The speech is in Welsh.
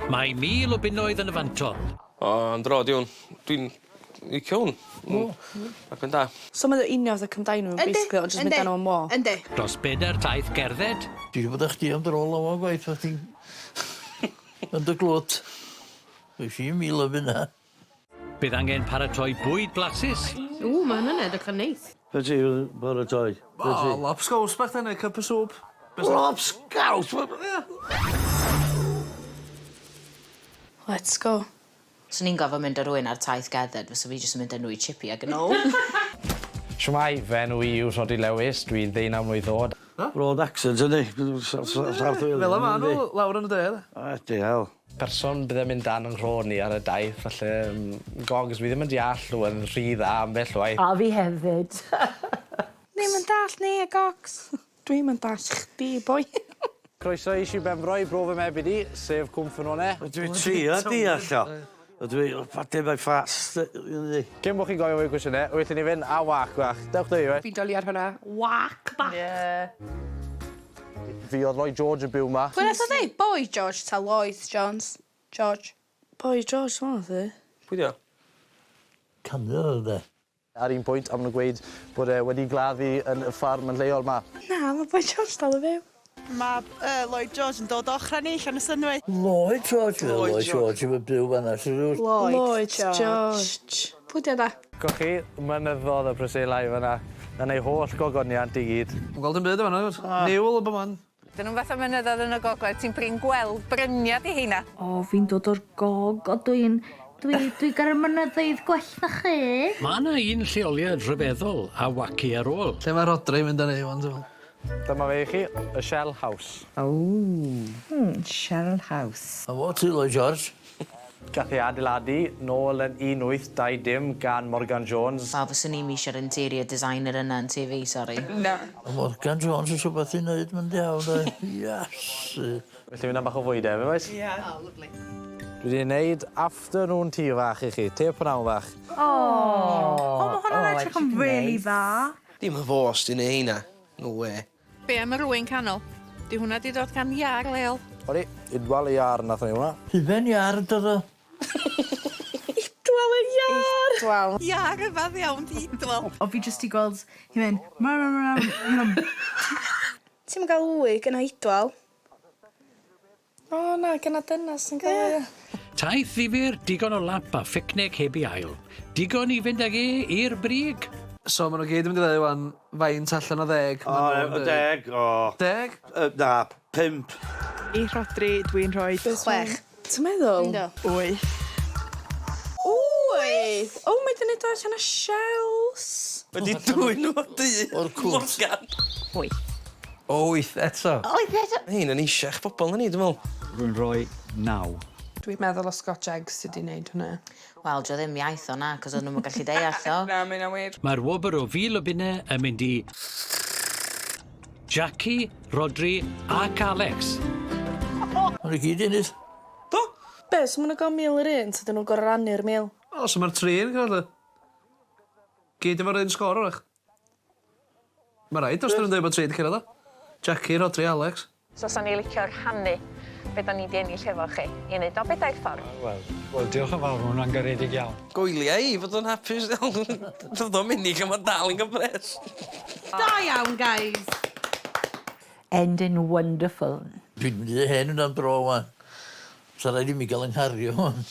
Mae 1000 o bunnoedd yn y fantol. O, Am Dro, diwn. Dwi'n licio hwn. Ac yn da. So mae'n unio fatha cymdaenw, basically, ond jyst mynd â nhw am mo. Yndi. Dros 4 taith gerdded. Dwi wedi bod eich di am dro lawer gwaith, o ti'n... yn dy glwt. Dwi si 1000 o bunna. Bydd angen paratoi bwyd blasus. Mae hwnna'n edrych yn neis. Be ti'n baratoi? O, lobsgaws bach then, cup of soup. Lobsgaws? Let's go. So ni'n gofio mynd ar rwy'n ar taith gerdded, fysa fi jyst yn mynd â nhw i chipi ag yn ôl. Shwmai, fe nhw i yw Rhodri Lewis, dwi'n 18 Road accent, ydy. Fel yma nhw, lawr yn y de. Di hel. Person bydde mynd dan yng nghron ni ar y daith, felly Gogs, fi ddim yn deall nhw yn rhy dda ambell waith. A fi hefyd. Ddim yn dall ni, y Gogs. Dwi'n yn dall chdi, boi. Croeso i si Benfro i brof ymeb i di, sef cwmff yn hwnna. Dwi'n trio deall o. Dwi'n pati bai ffast. Cyn bod chi'n gofio o'i gwestiynau, wyth ni fynd a wac bach. Dewch dwi, we? Fi'n doli ar hwnna. Wac bach. Fi oedd Lloyd George yn byw ma. Pwy'n eithaf dweud? Boi George ta Lloyd Jones? George. Boi George, mae'n ddi. Pwy dio? Camio ydy. Ar un pwynt, am nhw'n gweud bod e wedi gladdu yn y ffarm yn leol ma. Na, mae boi George dal y fyw. Mae Lloyd George yn dod o'ch rhan eich yn y synwy. Lloyd George? Lloyd George yn byw fanna. Lloyd George. Pwy di da? Gwch chi, mynyddodd y Bryselau fyna. Yn ei holl gogoniant i gyd. Mae'n gweld yn byd yma, niwl o byman. Dyn nhw'n fath o mynyddodd yn y gogledd, ti'n prin gweld bryniad i heina. O, fi'n dod o'r gog, o dwi'n gar y mynyddoedd gwell na chi. Mae yna un lleoliad rhyfeddol a waci ar ôl. Lle mae Rhodri mynd â ni, wan, dwi'n Dyma fe i chi, y Shell House. Shell House. A fo ti, Lloyd George? Gath ei adeiladu nôl yn 1820 gan Morgan Jones. A fyswn ni'n eisiau'r interior designer yna yn TV, sori. Na. A Morgan Jones yn siwbeth i wneud, mae'n diawn, da. Yes. Felly fynd am bach o fwyd efo, oes? Ie. O, lyflu. Dwi wedi gwneud afternoon tea fach i chi, te pnawn fach. O, mae hwnna'n edrych yn really dda. Dim y fos di neu heina. No we. Be am y rwy'n canol? Di hwnna di dod gan iar leol. Odi, idwal i ar nath ni hwnna. Hufen iar dod o. Idwal yn iar! Idwal. Iar y faddi iawn di idwal. O, fi jyst i gweld, hi'n mynd, Ti'n mynd gael wy gyda idwal? O na, gyda dynas yn gael. Taith ddifyr, digon o lap a fficnic heb i ail. Digon i fynd ag i'r brig. So, maen nhw gyd yn mynd i ddweud, wan, faint allan o 10. O, 10, o. 10? Na, 5. I Rhodri, dwi'n rhoi 6. Ti'n meddwl? Ynddo. 8. Wyth! O, mae dyn ni dod allan o shells. Wedi dwy'n nhw di. O'r cwrt. Morgan. 8. 8 eto. Hyn yn eisiach bobl na ni, dwi'n meddwl. Rwy'n rhoi 9. Dwi'n meddwl o Scotch eggs sydd wedi gwneud hwnna. Wel, dio ddim iaith o na, cos o'n nhw'n gallu deall o. Na, mae'n wir. Mae'r wobr o 1000 o bunnau yn mynd i Jackie, Rhodri ac Alex. Mae'n i gyd i nis. Do? Be, so maen nhw'n gael 1000 yr un, so dyn nhw'n gorau rannu'r 1000. O, so mae'r 3 yn cael y. Gyd efo'r un sgor o'r eich. Mae rhaid os dyn nhw'n dweud bod 3 wedi cyrraedd o. Jackie, Rhodri, Alex. So, sa'n ni licio rhannu beth o'n i di ennill efo chi. I wneud o bedair ffordd. Wel, diolch yn fawr, hwnna'n garedig iawn. Gwyliau i fod yn hapus. Doedd o'n mynd i gael dal yn gyfres. Da iawn, guys. Ending wonderful. Dwi'n mynd i hen yn am dro, wan. Sa rhaid i mi gael yng nghario, wan.